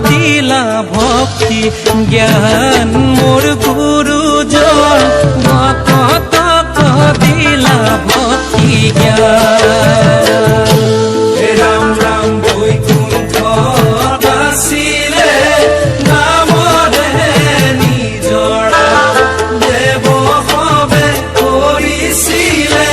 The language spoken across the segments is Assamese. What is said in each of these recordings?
দিলা ভক্তি জ্ঞান মোৰ গুৰুজন ভকতক দিলা ভক্তি জ্ঞান ৰাম ৰাম বৈকুণ্ঠ বাচিলে নামৰে নিজৰা দেৱ সবে কৰিছিলে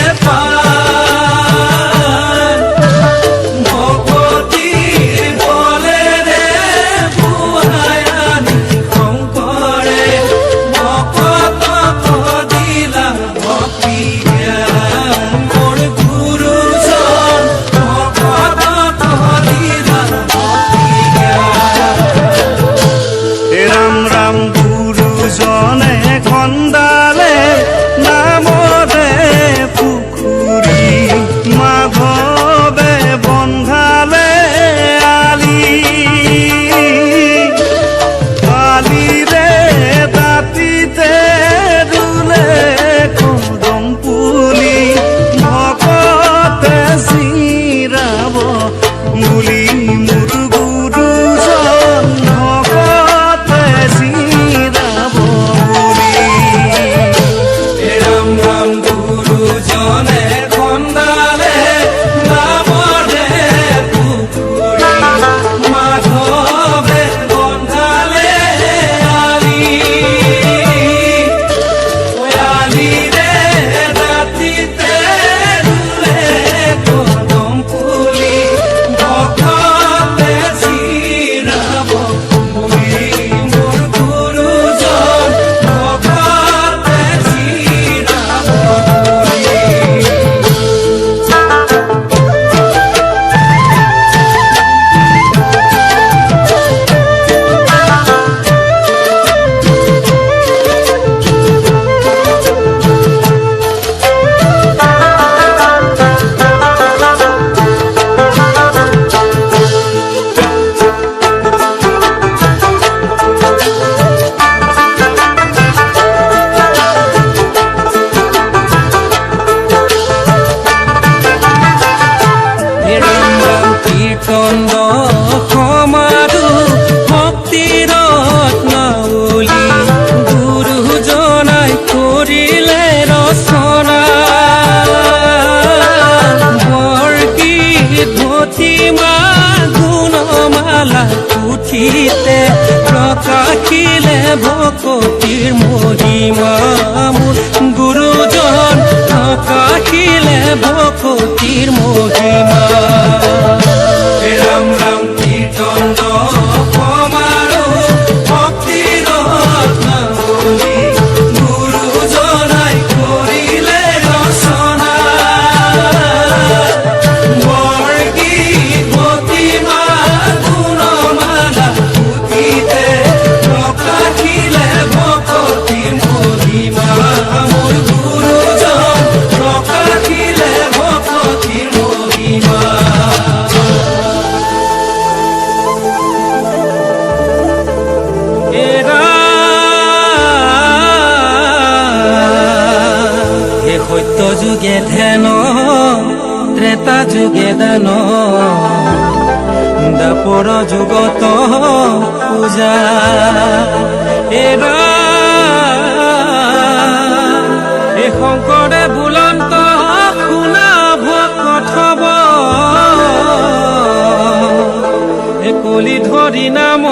খন্দালে নামৰে পুখুৰী মাধৱে বন্ধালে আলিৰে দাঁতিতে ৰুলে কদম পুলি ভকতে চিৰাব বুলি মোৰ গুৰুজন ভকতে চিৰাব গুৰুজনে খন্দালে নামৰে পুখুৰী মাধৱে বন্ধালে আলিৰে দাঁতিতে ৰুলে কদম পুলি ভকতে চিৰাব বুলি মোৰ গুৰুজন ভকতে চিৰাব। কীৰ্তন সমাধু ভক্তিৰ ৰত্নাৱলী গুৰুজনাই কৰিলে ৰচনা বৰগীত ভতিমা গুণমালা পুথিতে প্ৰকাশিলে ভকতিৰ মহিমা গুৰুজন প্ৰকাশিলে ভকতিৰ মহিমা ৰাম ৰাম কীৰ্তন সমাৰো ভক্তিৰ ৰত্নাৱলী গুৰুজনাই কৰিলে ৰচনা বৰগীত ভতিমা গুণমালা পুথিতে প্ৰকাশিলে ভকতিৰ মহিমা মোৰ গুৰুজন প্ৰকাশিলে ভকতিৰ মহিমা সত্য যুগে ধ্যান ত্ৰেতা যুগে দান দ্বাপৰ যুগত পূজা এই শংকৰে বুলন্ত শুনা ভকতব এই কলি ধৰি নাম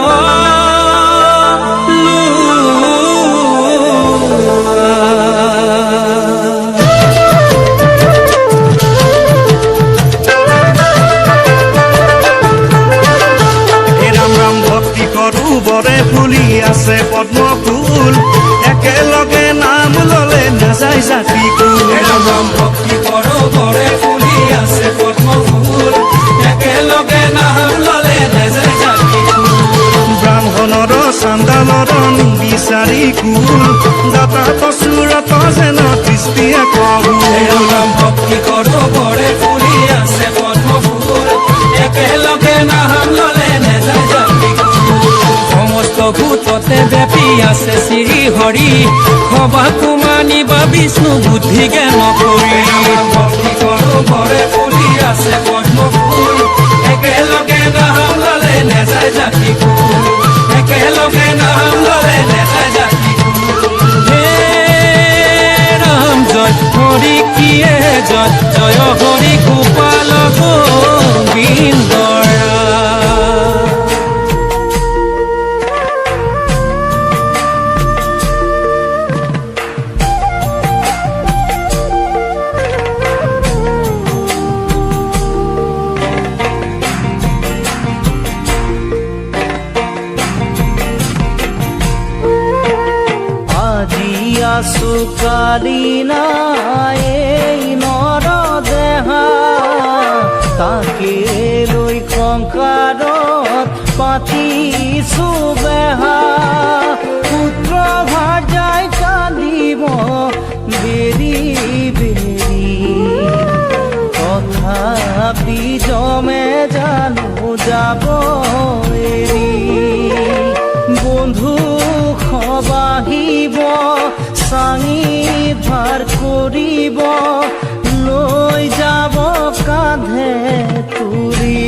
বৰে ফুলি আছে পদ্ম ফুল একেলগে নাম ললে নাযায় জাতি কুল ৰাম ভক্তি কৰো বৰে ফুলি আছে পদ্ম ফুল একেলগে নাম ললে নাযায় জাতি কুল ব্ৰাহ্মণৰ চাণ্ডালৰ বিচাৰি কুল দাতা কচুৰত যেন দৃষ্টিয়ে কহুল ৰাম ভক্তি কৰো বৰে ফুলি আছে পদ্ম ফুল একেলগে নাম ললে নাযায় জাতি সমস্ত ভূততে ব্যাপী আছে শ্ৰী হৰি সবাকো মানিবা বিষ্ণু বুদ্ধি জ্ঞান কৰি ভক্তি কৰো বৰে ফুলি আছে পদ্ম ফুল একেলগে নাম ললে নাযায় জাতি কুল আছো কালি নাই এই নৰ দেহা তাকে লৈ সংসাৰত পাতিছো বেহা পুত্ৰ ভাৰ্যাই কান্দিব বেৰি বেৰি তথাপি জমে জানো যাব এৰি বন্ধু খবাহিব চাঙি ভাৰ কৰিব লৈ যাব কাঁধে তুলি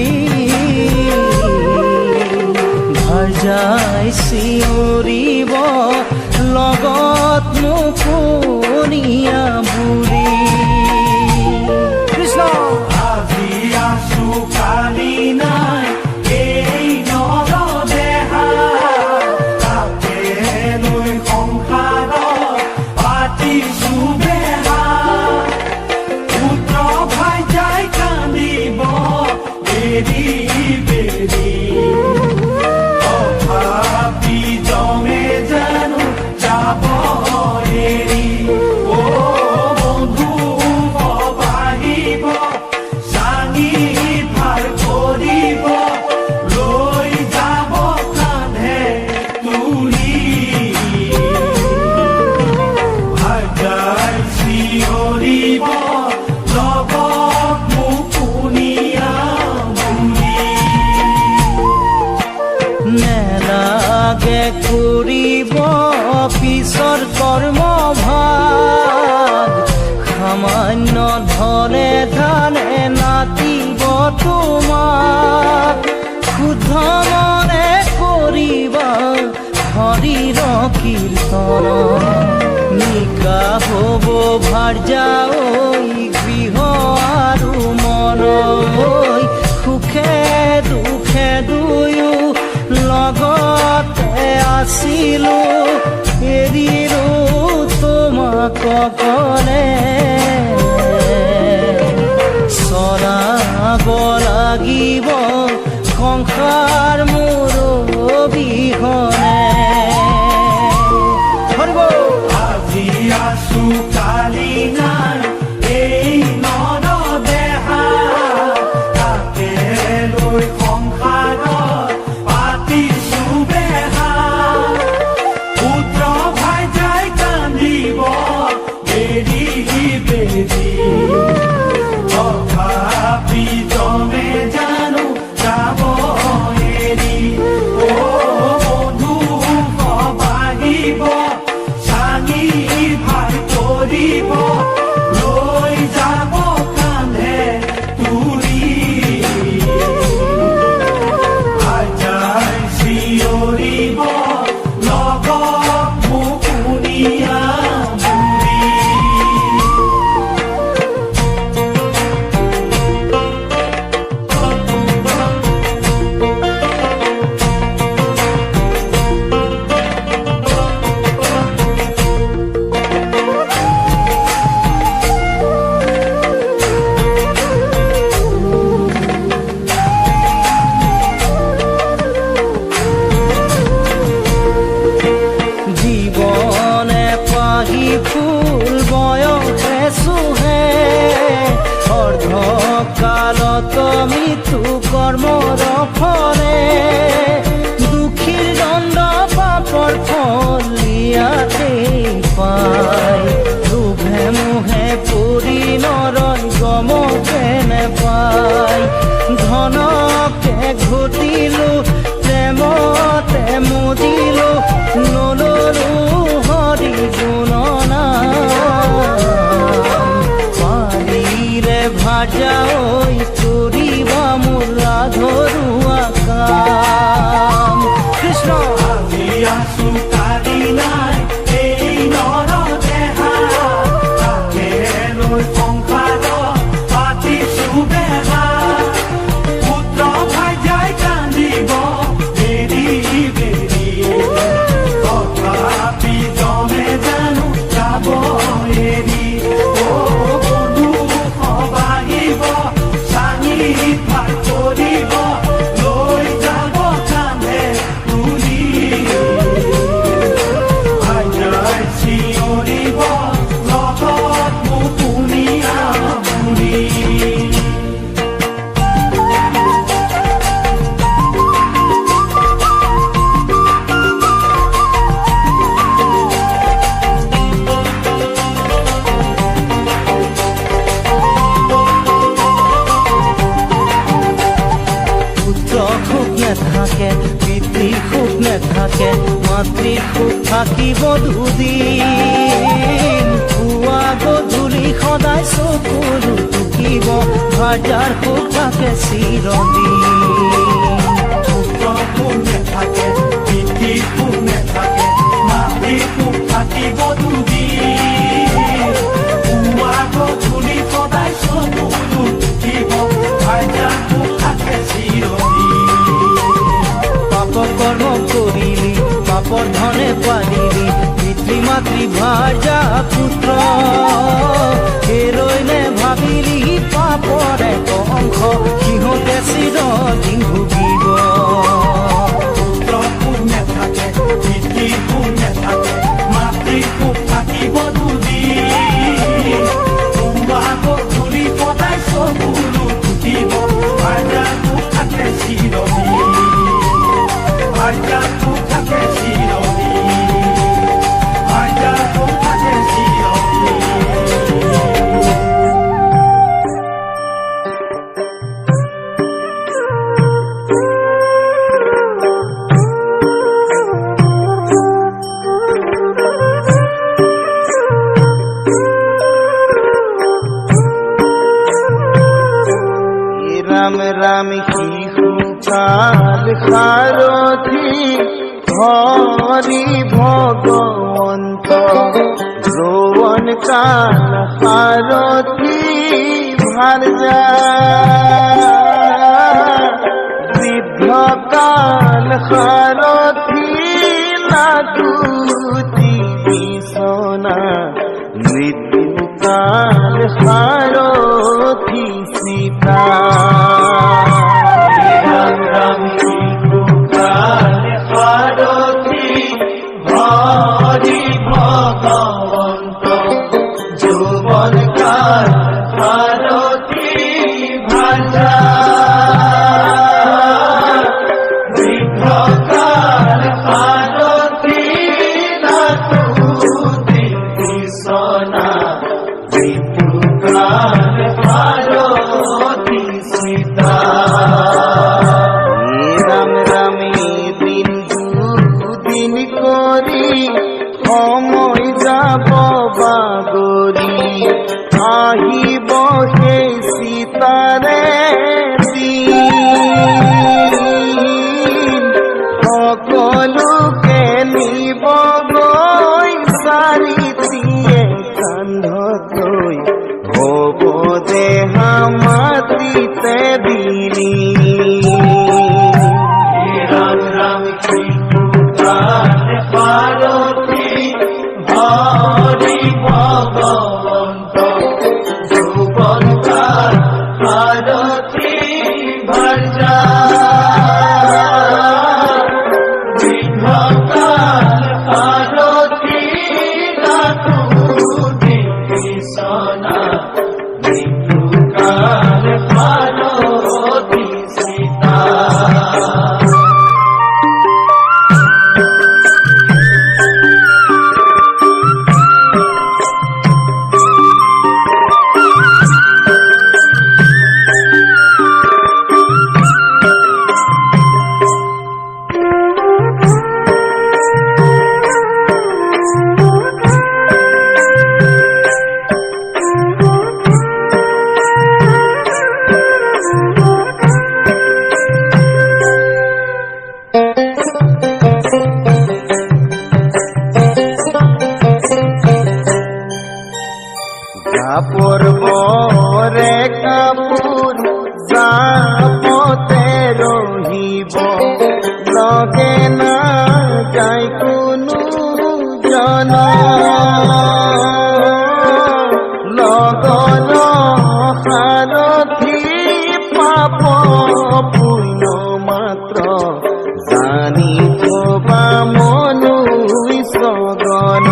ভাৰ্যাই চিঞৰিব লগত মুকনিয়া বুঢ়ী কৃষ্ণ আজি আছো কালি নাই এই নৰ দেহা তাকে লৈ সংসাৰত পাতিছো বেহা পুত্ৰ ভাৰ্যাই কান্দিব বেৰি বেৰি তথাপি জমে জানো যাব এৰি অ বন্ধু খবাহিব চাঙি ভাৰ কৰিব লৈ যাব কান্ধে তুলি ভাৰ্যাই চিঞৰিব লগত মুকনিয়া বুঢ়ী নেলাগে কৰিব পিছৰ কৰ্ম ভাগ সামান্য ধনে ধানে নাতিব তোমাক শুদ্ধ মনে কৰিবা হৰিৰ কীৰ্তন নিকা হ'ব ভাৰ্যা ঐ গৃহ আৰু মন ঐ সুখে দুখে দুয়ো লগতে আছিলো এৰিলো তোমাক অকলে চৰাব লাগিব সংসাৰ মোৰ অবিহনে আজি আছো কালি নাই এই নৰ দেহা তাকে লৈ সংসাৰত পাতিছো বেহা পুত্ৰ ভাৰ্যাই কান্দিব বেৰি বেৰি তথাপি জমে জানো যাব এৰি অ বন্ধু খবাহিব চাঙি ভাৰ কৰিব লৈ যাব কান্ধে তুলি ভাৰ্যাই চিঞৰিব লগত মুকনিয়া বুঢ়ী জীবনে পাহি ফুল বয়সে চুহে অৰ্ধকালত মৃত্যু কৰ্মৰ ফলে দুখীৰ দণ্ড পাপৰ ফল ইয়াতে পায় লোভে মোহে পৰি নৰয় গমকে নেপায় ধনকে ঘটিলো প্ৰেমতে মজিলো নলৰো হৰি গুণনা পাৰিলে ভাৰ্যা ঐ কৰিবা মোৰ ৰাধৰুৱা কাম কৃষ্ণ আজি আছো কালি নাই এই নৰ দেহা তাকে লৈ সংসাৰত পাতিছো বেহা পুত্ৰ ভাৰ্যাই কান্দিব বেৰি বেৰি নেথাকে, পিতৃৰ সুখ নেথাকে, মাতৃৰ সুখ থাকিব দুদিন। পুৱা গধূলি সদায় চকুলো টুকিব, ভাৰ্যাৰ সুখ থাকে চিৰদিন। পুত্ৰৰ সুখ নেথাকে, পিতৃৰ সুখ নেথাকে, মাতৃৰ সুখ থাকিব দুদিন। পুৱা গধূলি সদায় চকুলো টুকিব, ভাৰ্যাৰ সুখ থাকে চিৰদিন। পাপ কৰ্ম কৰিলি, পাপৰ ধনে পালিলি, পিতৃ মাতৃ ভাৰ্যা পুত্ৰ। হেৰৈ নে ভাবিলি পাপৰ এক অংশ, সিহঁতে চিৰদিন ভুগিব। পুত্ৰৰ সুখ নেথাকে, পিতৃৰ সুখ নেথাকে, মাতৃৰ সুখ থাকিব দুদিন। পুৱা গধূলি সদায় চকুলো টুকিব, ভাৰ্যাৰ সুখ থাকে চিৰদিন। ভাৰ্যাৰ সুখ থাকে চিৰদিন। ভাৰ্যাৰ সুখ থাকে চিৰদিন। রাম রাম শিশুকাল সারথি হরি ভগবন্ত, যৌবন কাল সারথি ভার্যা, বৃদ্ধ কাল সারথি লাগুতি বিছনা, মৃত্যুকাল সারথি সীতা। রাম রাম শিশুকাল সারথি হরি ভগবন্ত, যৌবন কাল সারথি ভার্যা, বৃদ্ধ কাল সারথি লাগুতি বিছনা, মৃত্যুকাল সারথি সীতা। রাম রামে দিন দুদিন করি সময় যাব বাগরি, আহিব সেই সীতাৰে দিন। সকলোকে নিব গৈ চাৰিটিয়ে কান্ধকৈ, হ'ব দেহা মাটিতে দিলি। ৰাম ৰাম শিশুকাল সাৰথি হৰি ভগবন্ত, যৌবন কাল সাৰথি ভাৰ্যা, বৃদ্ধ কাল সাৰথি লাগুতি বিছনা, মৃত্যুকাল সাৰথি সীতা। কাপড় বৰে কাপড় জাপতে ৰহিব, লগে না যাই কোনো জন, লগন সাৰথি পাপ পুণ্য মাত্ৰ, জানি থবা মনু সগন।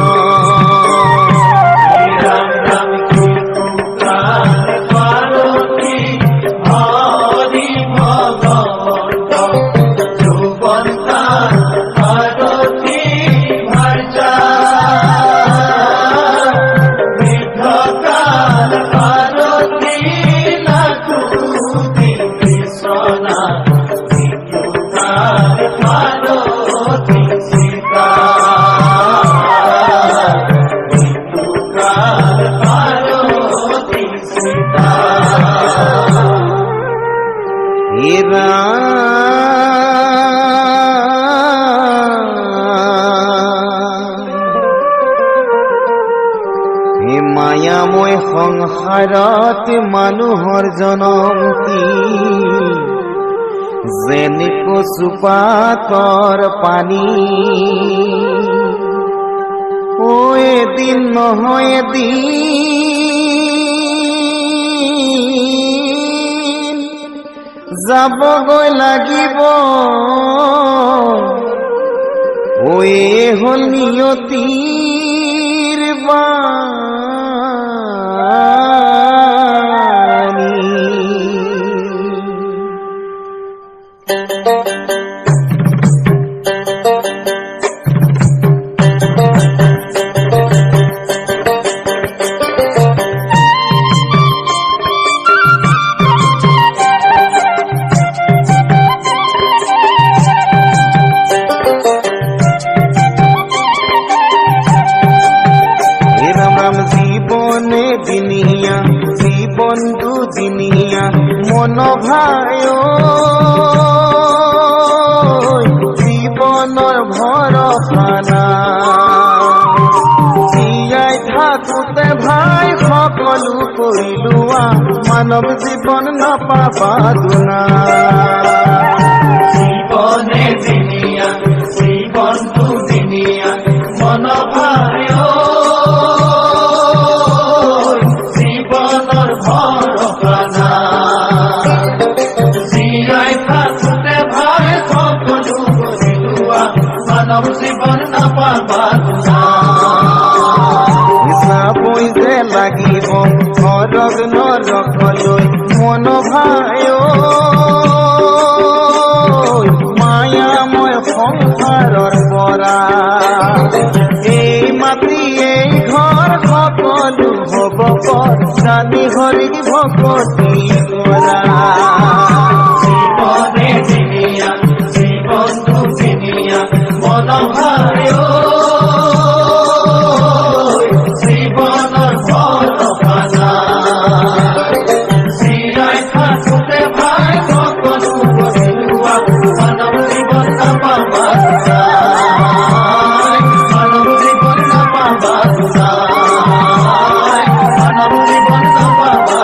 ৰাম ৰাম শিশুকাল সাৰথি হৰি ভগবন্ত, যৌবন কাল সাৰথি ভাৰ্যা, বৃদ্ধ কাল সাৰথি লাগুতি বিছনা, মৃত্যুকাল সীতা মৃত্যুকাল পাৰ্বতী সীতা মায়াময় সংসাৰত মানুহৰ জনম কি যেন কচুপাতৰ পানী ও এদিন নহয় এদিন যাবগৈ লাগিব ঐ হ'ল নিয়তিৰ জীবন দুদিনীয়া মন ভাই জীৱনৰ ভৰসা জীয়াই থাকোঁতে ভাই সকলো কৰিলোৱা মানৱ জীৱন নাপাবা দুনা জীবনে দিনীয়া জীবন দুদিনীয়া মন ভাই জীবনৰ ভৰসা জীয়াই থাকোঁতে ভাই সকলো কৰিলোৱা মানৱ জীৱন নাপাবা যাবই যে লাগিব ঘৰক নৰকলৈ মন ভাই মায়াময় সংসাৰৰ পৰা এই মাটি এই ঘৰ সকলো হ'ব জানি হৰি ভকতি কৰা জীবনে দিনীয়া জীবন দুদিনীয়া মন ভাই জীৱনৰ ভৰসা জীয়াই থাকোঁতে ভাই সকলো কৰিলোৱা মানৱ জীৱন নাপাবা মানৱ জীৱন নাপাবা মানৱ জীৱন নাপাবা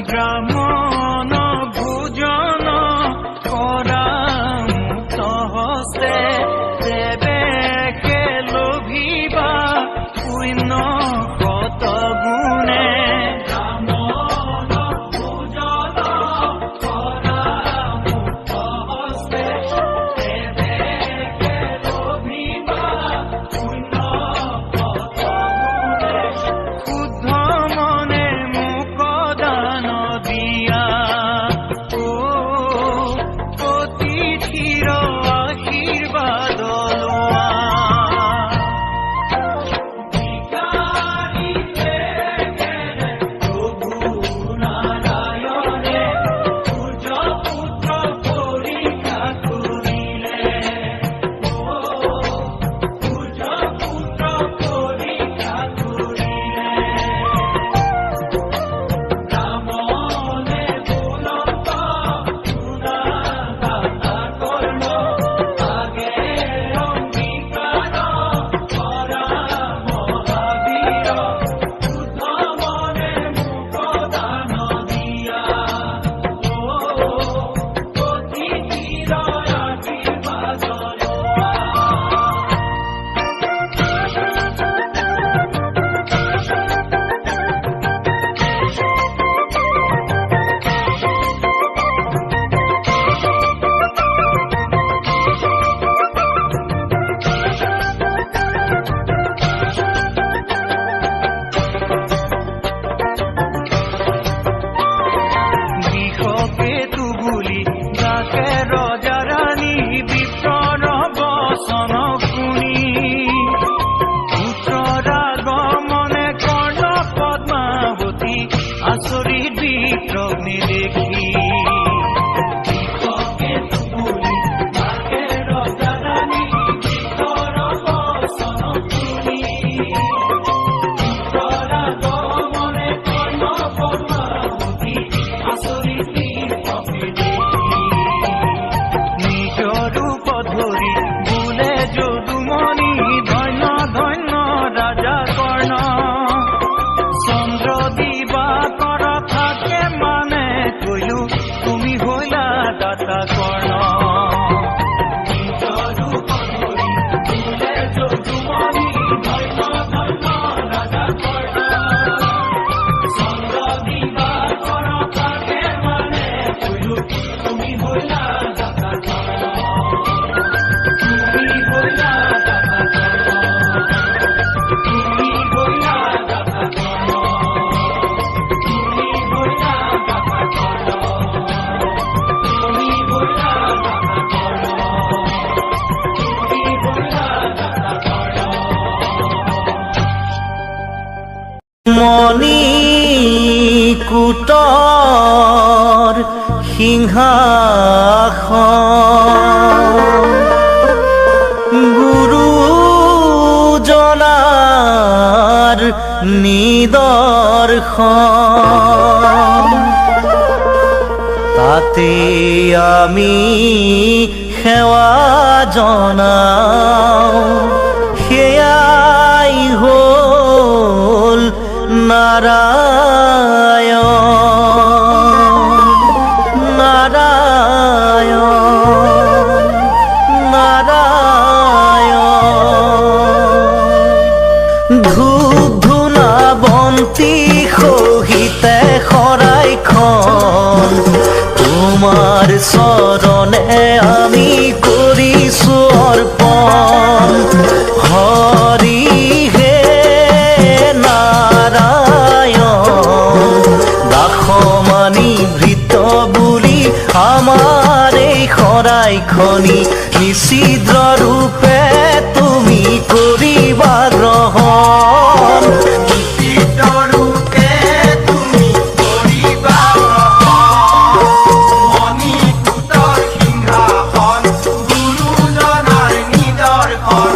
গ্ৰামন ভোজন কৰা মুক্ত হস্তে দেৱেকে লোভিবা পুণ্য কত গুণে গ্ৰামন ভোজন কৰা মুক্ত হস্তে দেৱেকে লোভিবা পুণ্য কত গুণে শুদ্ধ মনে মোক দান দিয়া অতিথিৰ আশীৰ্বাদ লোৱা ভিখাৰীতে কেনে প্ৰভু নাৰায়ণে সূৰ্য পুত্ৰ পৰীক্ষা কৰিলে সূৰ্য পুত্ৰ পৰীক্ষা কৰিলে ৰামনে বুলন্ত সুনা গাতা কৰ্ণ আগে অংগীকাৰ কৰা মহাবীৰ শুদ্ধ মনে মোক দান দিয়া অতিথিৰ আশীৰ্বাদ লোৱা বিষকেতু বুলি যাকে ৰজা ৰাণী বিপ্ৰৰ বচন শুনি পুত্ৰৰ আগমনে কৰ্ণ পদ্মাৱতী আচৰিত বিক্ৰম দেখি বিষকেতু বুলি যাকে ৰজা ৰাণী বিপ্ৰৰ বচন শুনি পুত্ৰৰ আগমনে কৰ্ণ পদ্মাৱতী আচৰিত বিক্ৰম দেখি নিজৰ ৰূপ ধৰি বোলে যদুমণি ধন্য ধন্য ৰাজা কৰ্ণ চন্দ্ৰ দিবাকৰ থাকে মানে কৈলো তুমি হৈলা দাতা কৰ্ণ নিজৰ ৰূপ ধৰি বোলে যদুমণি ধন্য ধন্য ৰাজা কৰ্ণ চন্দ্ৰ দিবাকৰ থাকে মানে কৈলো তুমি হৈলা দাতা কৰ্ণ তুমি হৈলা দাতা কৰ্ণ তুমি হৈলা দাতা কৰ্ণ তুমি হৈলা দাতা কৰ্ণ তুমি হৈলা দাতা কৰ্ণ তুমি হৈলা দাতা কৰ্ণ মণিকূটৰ সিংহাসন গুৰুজনাৰ নিদৰ্শন তাতে আমি সেৱা জনাওঁ সেয়াই হ'ল নাৰায়ণ নাৰায়ণ নাৰায়ণ ধূপ ধূনা বন্তি সহিতে শৰাইখন তোমাৰ চৰণে আমি কৰিছো অৰ্পণ হৰি হে নাৰায়ণ দাসমানি ভৃত বুলি আমাৰ এই শৰাইখনি নিচিদ্ৰ ৰূপে তুমি কৰিবা গ্ৰহণ নিচিদ্ৰ ৰূপে তুমি কৰিবা মণিকূটৰ সিংহাসন গুৰুজনাৰ নিদৰ্শন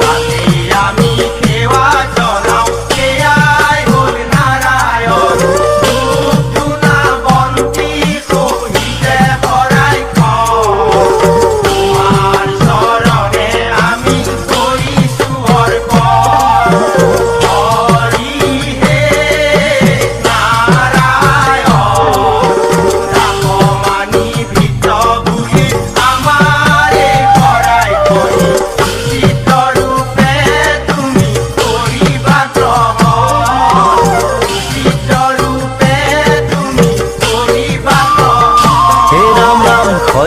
তাতে আমি সেৱা জনাওঁ সেয়াই হ'ল নাৰায়ণ ধূপ ধূনা বন্তি সহিতে শৰাইখন তোমাৰ চৰণে আমি কৰিছো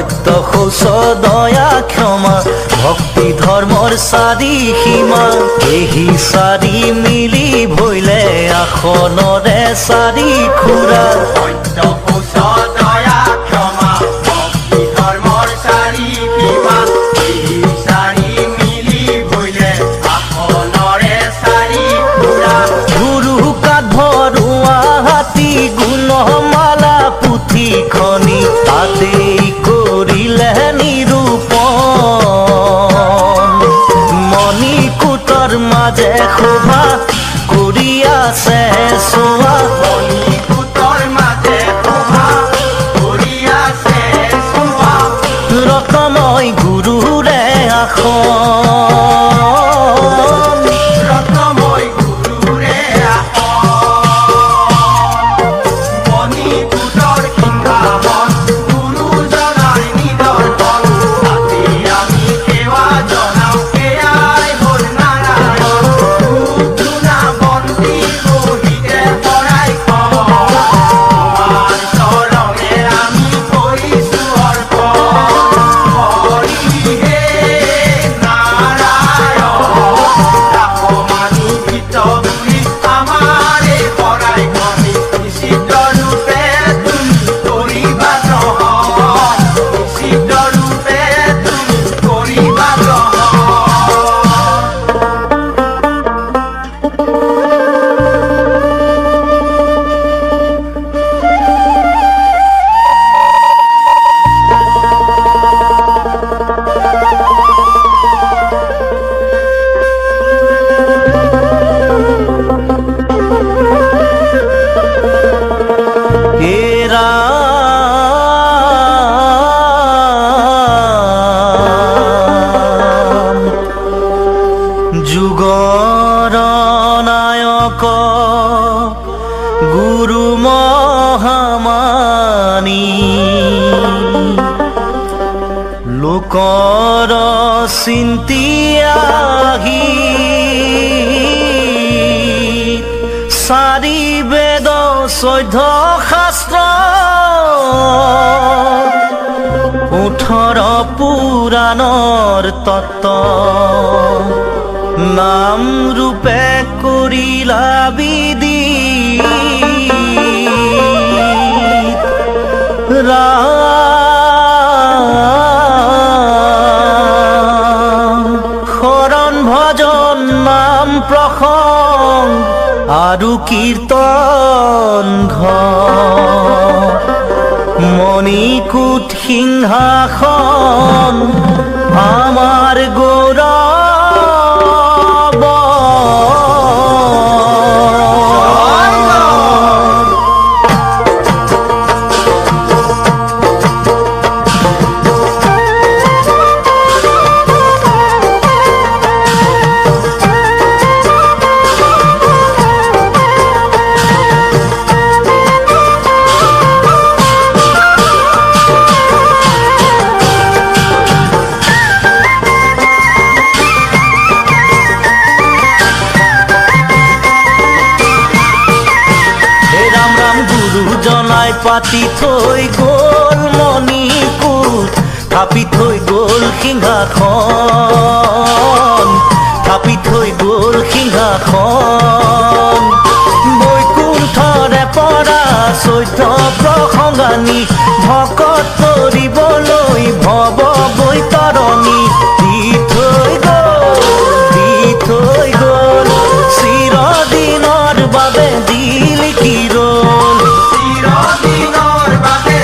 ৰক্ত শোষ দয়া ক্ষমা ভক্তি ধৰ্মৰ চাৰি সীমা এই চাৰি মিলি ভৈলে আসনৰে চাৰি খুৰা সত্য শোষ দয়া ক্ষমা ভক্তি ধৰ্মৰ চাৰি সীমা এই চাৰি মিলি ভৈলে আসনৰে চাৰি খুৰা গুৰু কাঠ ভৰোৱা হাতী গুণমালা পুথি খনি তাতেই কৰিলে নিৰূপণ মণিকূটৰ মাজে শোভা কৰি আছে চোৱা মণিকূটৰ মাজে শোভা কৰি আছে চোৱা ৰত্নময় গুৰুৰে আসন ৰত্নময় গুৰুৰে আসন মণিকূটৰ সিংহাসন গুৰুজনাৰ নিদৰ্শন তাতে আমি সেৱা জনাওঁ সেয়াই হ'ল নাৰায়ণ ধূপ ধূনা বন্তি সহিতে শৰাইখন তোমাৰ চৰণে আমি কৰিছোঁ অৰ্পণ হৰিহে নাৰায়ণ ৰাসমানি গীত বুলি আমাৰে শৰাইখনি নিশ্চিত ৰূপে তুমি কৰিবা গ্ৰহণ নিশ্চিত ৰূপে তুমি কৰিবা গ্ৰহণ হে ৰাম যুগৰ নায়ক গুৰু মহামানী লোকৰ চিন্তি আহি চাৰি বেদ চৈধ্য শাস্ত্ৰ 18 পুৰাণৰ তত্ত্ব নাম ৰূপে কৰিলা বিধি শৰণ ভজন নাম প্ৰসংগ আৰু কীৰ্তন মণিকূট সিংহাসন আমাৰ গৌৰৱ জনাই পাতি থৈ গ'ল মণিকূট থাপি থৈ গ'ল সিংহাসন থাপি থৈ গ'ল সিংহাসন বৈকুণ্ঠৰে পৰা চৈধ্য প্ৰসংগানী ভকত কৰিবলৈ ভৱ বৈতৰণী দি থৈ গ'ল চিৰদিনৰ বাবে দিল কিৰণ চিৰদিনৰ বাবে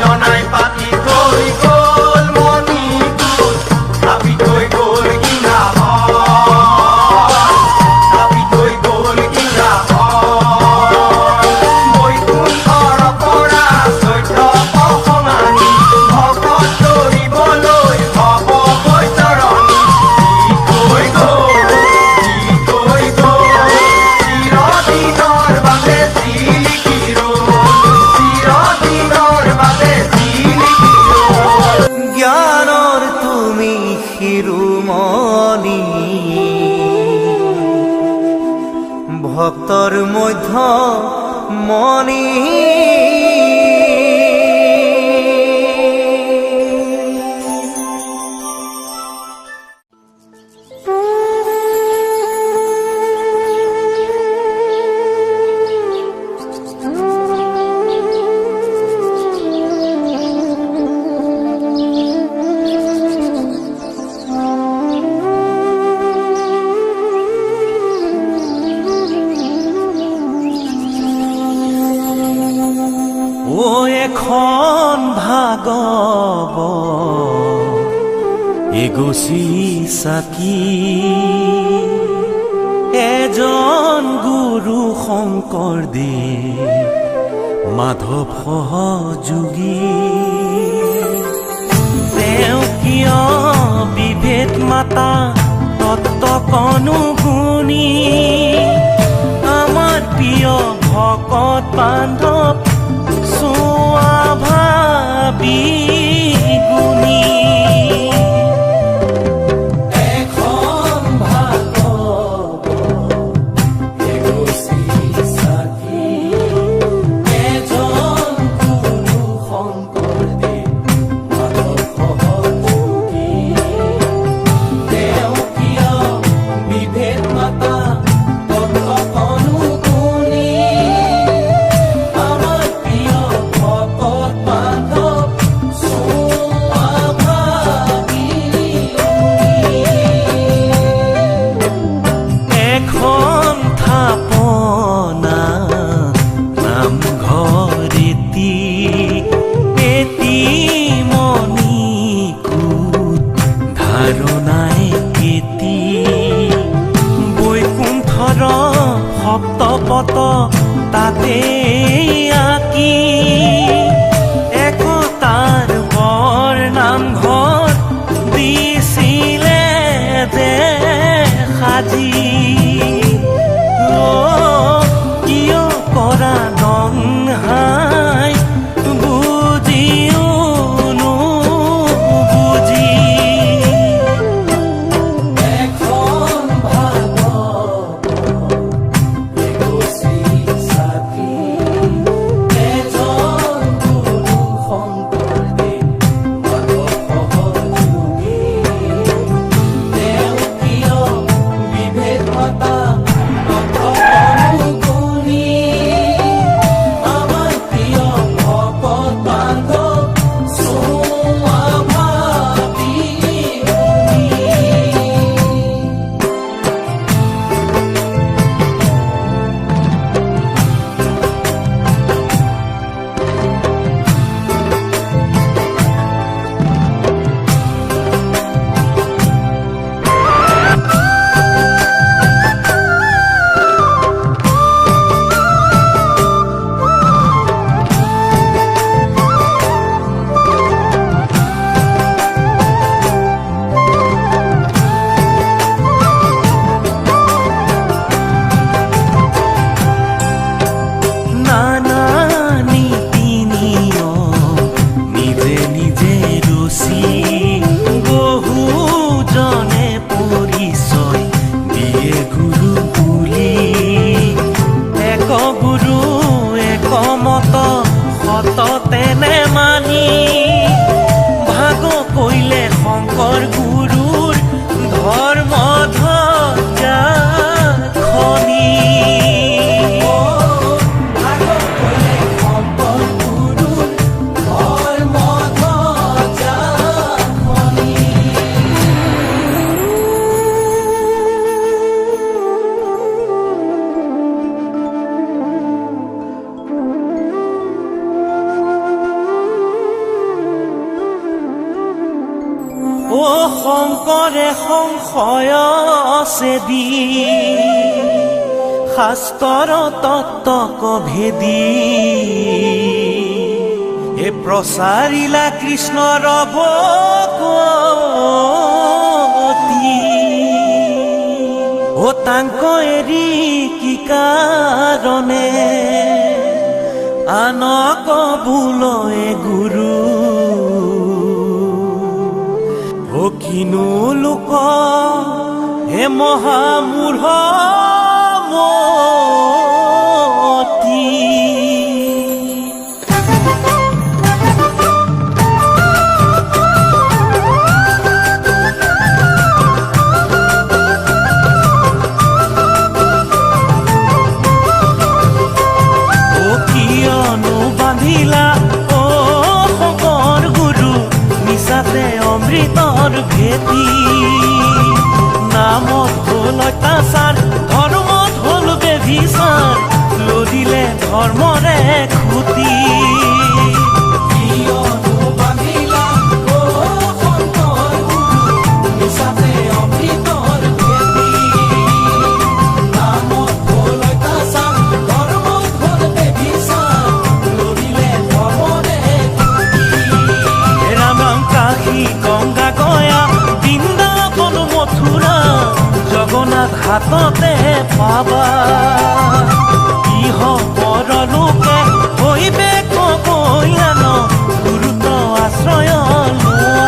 জনাই পাতি থৈ গ'ল মণিকূট থাপি থৈ গ'ল থাপি থৈ গ'ল বৈকুণ্ঠৰ পৰা চৈধ্য প্ৰসংগানী ভকত কৰিবলৈ ভৱ বৈতৰণী চিৰদিনৰ বাবে দিল চিৰদিনৰ বাবে দিল জ্ঞানৰ তুমি শিৰোমণি ভক্তৰ মধ্য মণি এখন ভাগৱত এগছি চাকি এজন গুৰু শংকৰদেৱ মাধৱ সহযোগী তেওঁ কিয় বিভেদ মাতা তত্ত্বকনো গুণী আমাৰ প্ৰিয় ভকত বান্ধৱ চোৱা ভাবি গুণী এখন ভাগৱত এগছি চাকি এজন গুৰু শংকৰদেৱ মাধৱ সহযোগী তেওঁ কিয় বিভেদ মাতা তত্ত্বকনো গুণী আমাৰ প্ৰিয় ভকত বান্ধৱ চোৱা ভাবি এখন থাপনা নামঘৰেতি পেতি মণিকূট ধাৰণাই কেতি বৈকুণ্ঠৰ সপ্তপত তাতে আঁকি একতাৰ বৰ নামঘৰ দিছিলে যে সাজি কিয় কৰা দংহাই বুজিও নুবুজি এখন ভাগৱত এগছি চাকি এজন গুৰু শংকৰদেৱ মাধৱ সহযোগী তেওঁ কিয় বিভেদ মাতা তত্ত্বকনো গুণী আমাৰ প্ৰিয় ভকত বান্ধৱ চোৱা ভাবি নানা নীতি নিয়ম নিজে নিজে ৰচি বহুজনে পৰিচয় দিয়ে গুৰু বুলি এক গুৰু একমত সত তেনে মানি ভাগ কৰিলে শংকৰ গুৰুৰ ধৰ্ম ধ্বজা খনি ও শংকৰে সংশয় চেদি শাস্ত্ৰৰ তত্ত্বক ভেদি এ প্ৰচাৰিলা কৃষ্ণৰ ভকতি ও তাংক এৰি কি কাৰণে আনক বোলয়ে গুৰু ও কিনো লোক হে মহামূঢ় মতি ও কিয়নো বান্ধিলা ও শংকৰ গুৰু মিছাতে অমৃতৰ ভেটি নামত হ'ল অত্যাচাৰ ধৰ্মত হ'ল বেভিচাৰ লদিলে ধৰ্মৰে খুটি হাততে পাবা ইহ পৰলোকে হৈবে কবয়ান গুৰুত্ব আশ্ৰয় লোৱা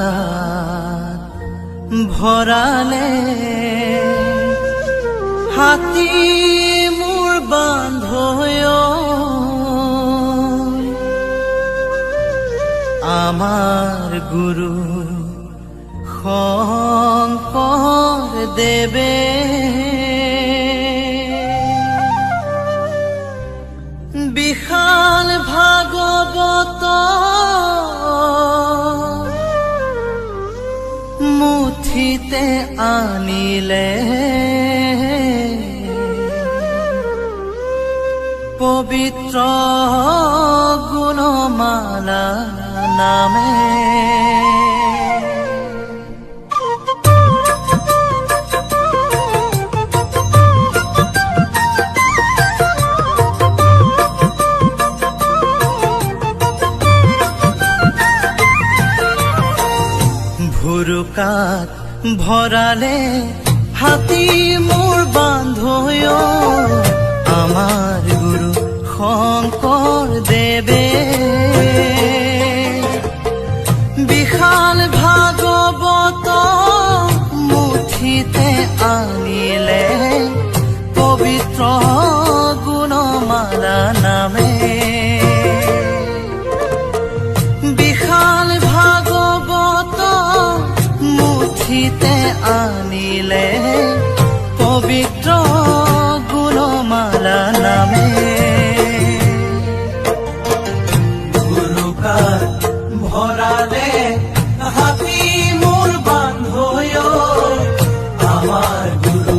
ভুৰুকাত ভৰালে হাতী মোৰ বান্ধৈ আমাৰ গুৰু শংকৰ দেৱে বিশাল ভাগৱত মুঠিতে আনিলে পবিত্ৰ গুণমালা নামে ভুৰুকাত ভৰালে হাতী মোৰ বান্ধৈ আমাৰ গুৰু শংকৰ দেৱে বিশাল ভাগৱত মুঠিতে আনিলে পবিত্ৰ গুণমালা নামে বিশাল ভাগৱত মুঠিতে আনিলে পবিত্ৰ গুণমালা নামে ভুৰুকাত ভৰালে হাতী মোৰ বান্ধৈ আমাৰ গুৰু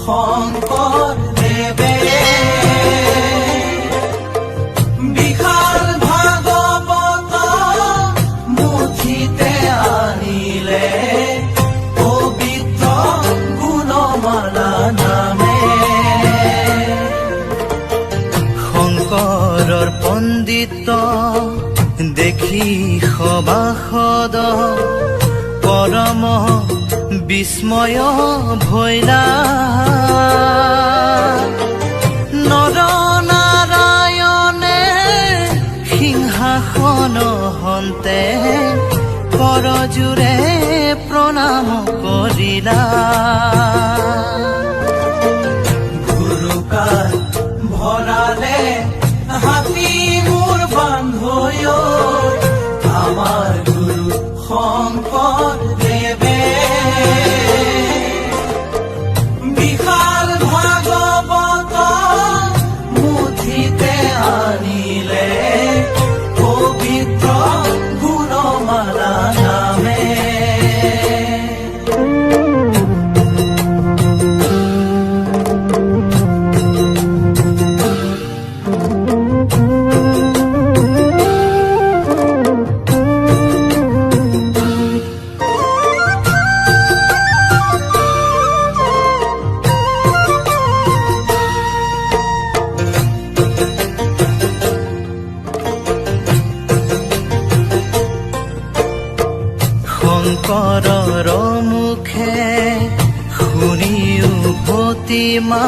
শংকৰ দেৱে বিশাল ভাগৱত মুঠিতে আনিলে পবিত্ৰ গুণমালা নামে শংকৰৰ পণ্ডিত দেখি সভাসদ পৰম বিস্ময় ভৈলা নৰ নাৰায়ণে সিংহাসন হন্তে কৰজোৰে প্ৰণাম কৰিলা ভুৰুকাত ভৰালে হাতী মোৰ বান্ধৈ আমাৰ গুৰু শংকৰ দেৱে বিশাল ভাগৱত মুঠিতে আনিলে পবিত্ৰ গুণমালা নামে শংকৰৰ মুখে শুনি উভতি মা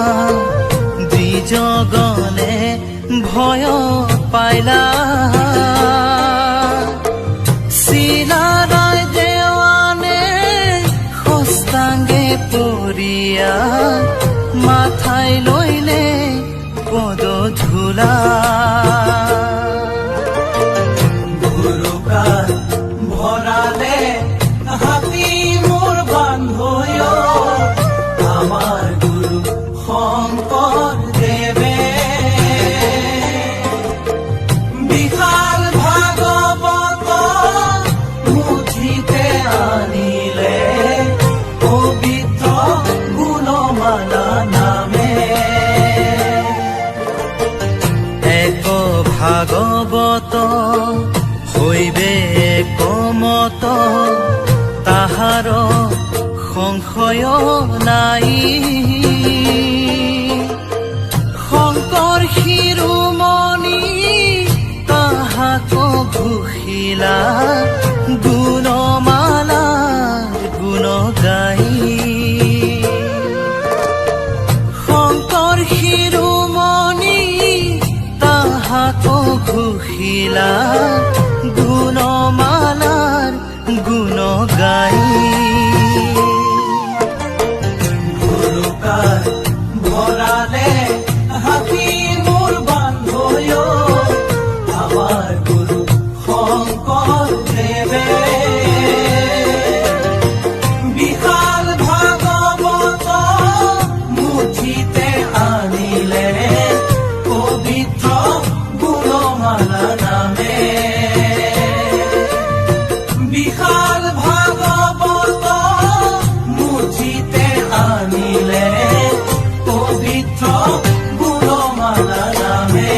দ্বিজগণে ভয় পাইলা চিলাৰায় দেৱানে হস্তাংগে পৰিয়া মাথাই লৈলে পদ দিলা গুৰুকাৰ ভৰালে হাতী মোৰ বান্ধৈ আমাৰ গুৰু শংকৰ দেৱে বিশাল ভাগৱত মুঠিতে আনিলে পবিত্ৰ গুণমালা নামে এক ভাগৱত হৈবে কমত তাহাৰ সংশয় নাই শংকৰ শিৰোমণি তাহাক ঘোষিলা গুণমালা গুণ গাই শংকৰ শিৰোমণি তাহাক ঘোষিলা গুণমালাৰ গুণ গাই গুৰুকাৰ ভৰালে হাতী মোৰ বান্ধৈ আমাৰ গুৰু শংকৰ দেৱে বিশাল ভাগৱত মুঠিতে আনিলে পবিত্ৰ গুণমালা নামে বিশাল ভাগৱত মুঠিতে আনিলে পবিত্ৰ গুণমালা নামে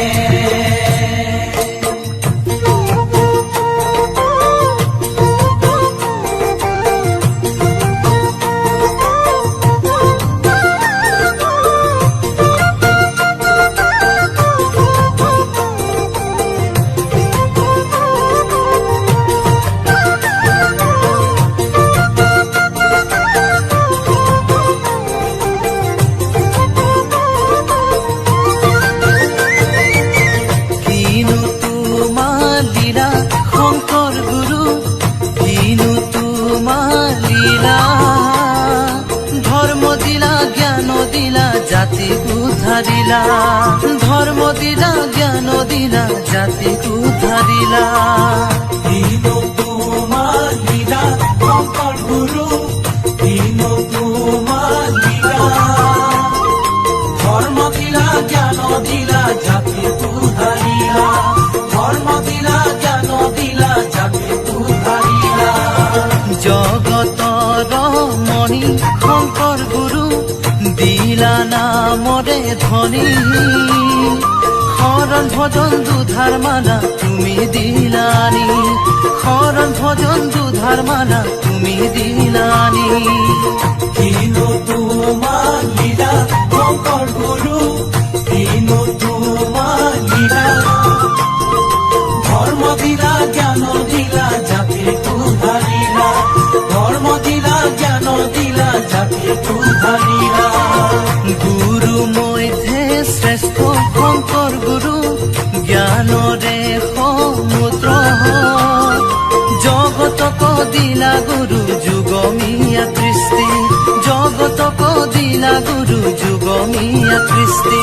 কিনো তোমাৰ লীলা শংকৰ গুৰু কিনো তোমাৰ লীলা ধৰ্ম দিলা জ্ঞান দিলা জাতিক উদ্ধাৰিলা ধৰ্ম দিলা জ্ঞান দিলা জাতিক উদ্ধাৰিলা কিনো তোমাৰ লীলা শংকৰ গুৰু কিনো তোমাৰ লীলা ধৰ্ম দিলা জ্ঞান দিলা জাতিক উদ্ধাৰিলা ধৰ্ম দিলা জ্ঞান দিলা জাতিক উদ্ধাৰিলা জগতৰ মণি শংকৰ গুৰু দিলা নামৰে ধনী শৰণ ভজন দুধাৰ মালা তুমি দিলানি শৰণ ভজন দুধাৰ মালা তুমি দিলানি কিনো তোমাৰ লীলা শংকৰ গুৰু কিনো তোমাৰ লীলা ধৰ্ম দিলা জ্ঞান দিলা জাতিক উদ্ধাৰিলা ধৰ্ম দিলা জ্ঞান দিলা জাতিক উদ্ধাৰিলা গুৰু মধ্যে শ্ৰেষ্ঠ শংকৰ গুৰু জ্ঞানৰে সমুদ্ৰ জগতক দিলা গুৰু যুগমীয়া কৃষ্টি জগতক দিলা গুৰু যুগমীয়া কৃষ্টি